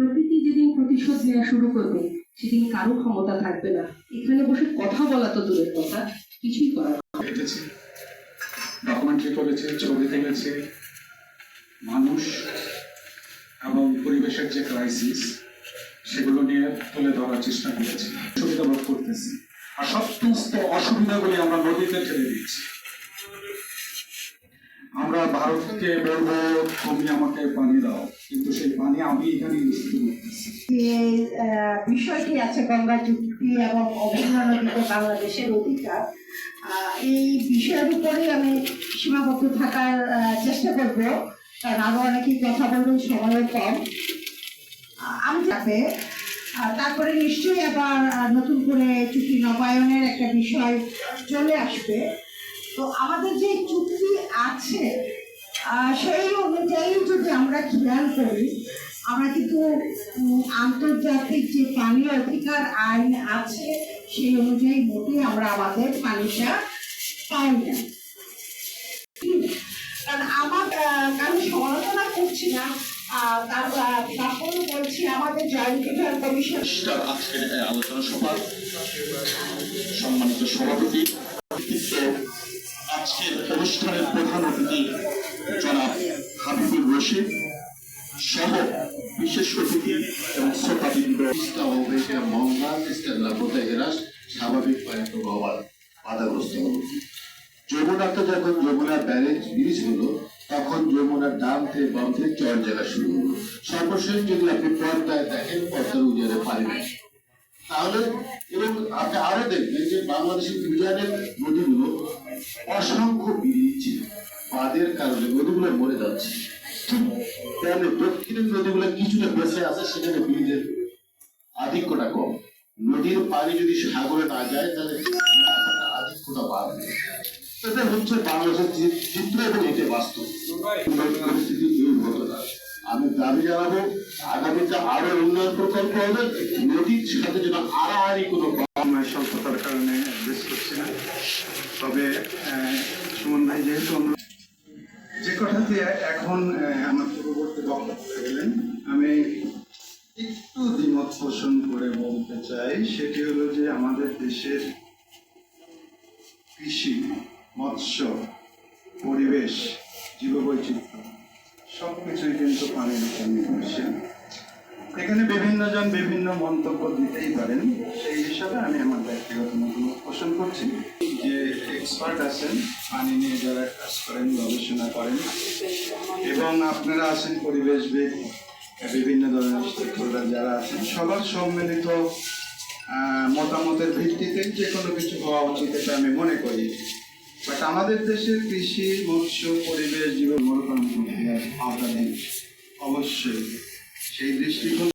প্রকৃতি যেদিন প্রতিশোধ নেওয়া শুরু করবে সেদিন কারো ক্ষমতা থাকবে না এখানে বসে কথা বলা তো দূরের কথা, কিছুই করার। হেঁটেছে, ডকুমেন্টারি করেছে, ছবি তুলেছে, মানুষ এবং পরিবেশের যে ক্রাইসিস সেগুলো নিয়ে তুলে ধরার চেষ্টা করেছি। সুবিধা ভোগ করতেছি, আর সমস্ত অসুবিধাগুলি আমরা নদীতে ঠেলে দিচ্ছি। আমরা ভারতকে বলবো তুমি আমাকে পানি দাও, কিন্তু সেই পানি আমি এখানে ইউজ করতেছি। যে বিষয়টি আছে গঙ্গা চুক্তি এবং অবহেলা নদীতে বাংলাদেশের অধিকার, এই বিষয়ের উপরেই আমি সীমাবদ্ধ থাকার চেষ্টা করব, কারণ আরো অনেকেই কথা বলবেন, সময়ও কম। আমি যাবে তারপরে নিশ্চয়ই আবার নতুন করে চুক্তি নবায়নের একটা বিষয় চলে আসবে। তো আমাদের যে চুক্তি আছে সেই অনুযায়ী যদি আমরা খেয়াল করি, আমরা কিন্তু আন্তর্জাতিক যে পানি অধিকার আইন আছে সেই অনুযায়ী মোটেই আমরা আমাদের পানিটা পাই না। কারণ আমার কারণ সমালোচনা করছি না, তারপর বলছি আমাদের জয়েন্ট রিভার কমিশন আজকের আলোচনা সভার সম্মানিত সভাপতি, আজকের অনুষ্ঠানের প্রধান অতিথি জনাব হাবিবুর রশিদ সহ বিশেষ অতিথি এবং শ্রোতাবৃন্দ, স্বাভাবিক পানি প্রবাহ বাধাগ্রস্ত হল। যমুনাতে যখন যমুনা ব্রিজ হলো তখন যমুনার ডাম থেকে বাম থেকে চর জায়গা শুরু হলো। সর্বশেষ যদি আপনি পর্দায় দেখেন, পর্দার উজারে পানি নেই তাহলে, এবং আপনি আরো দেখবেন যে বাংলাদেশের উজানের নদীগুলো অসংখ্য বেরিয়েছে, বাঁধের কারণে নদীগুলো মরে যাচ্ছে। তাহলে দক্ষিণের নদীগুলো কিছুটা বেঁচে আছে, সেখানে ব্রিজের আধিক্যটা কম। নদীর পানি যদি সাগরে না যায় তাহলে আধিক্যটা বাড়বে। এটা হচ্ছে বাংলাদেশের চিত্র এবং এতে বাস্তব পরিস্থিতি। এই ঘটনা আমি দাবি জানাবো আগামীতে আরো উন্নয়ন প্রকল্প হবে, নদীর সাথে যেন আড়াআড়ি কোনো স্বল্পতার কারণে বেশ করছি না। তবে সুমন ভাই যেহেতু আমরা যে কথাটি এখন আমার পূর্ববর্তী বক্তব্য গেলেন, আমি একটু দ্বিমত পোষণ করে বলতে চাই। সেটি হলো যে আমাদের দেশের কৃষি, মৎস্য, পরিবেশ, জীববৈচিত্র্য সবকিছুই কিন্তু পানির উপর নির্ভরশীল। এখানে বিভিন্ন জন বিভিন্ন মন্তব্য দিতেই পারেন, সেই হিসাবে আমি আমার ব্যক্তিগত মতামত পোষণ করছি। যে এক্সপার্ট আছেন পানি নিয়ে, যারা কাজ করেন, গবেষণা করেন, এবং আপনারা আছেন পরিবেশবিদ, বিভিন্ন ধরনের স্টেকহোল্ডার যারা আছেন, সবার সম্মিলিত মতামতের ভিত্তিতে যে কোনো কিছু হওয়া উচিত এটা আমি মনে করি। বাট আমাদের দেশের কৃষি, মৎস্য, পরিবেশ, জীবন মরুকরণ অবশ্যই সেই দৃষ্টিকোণ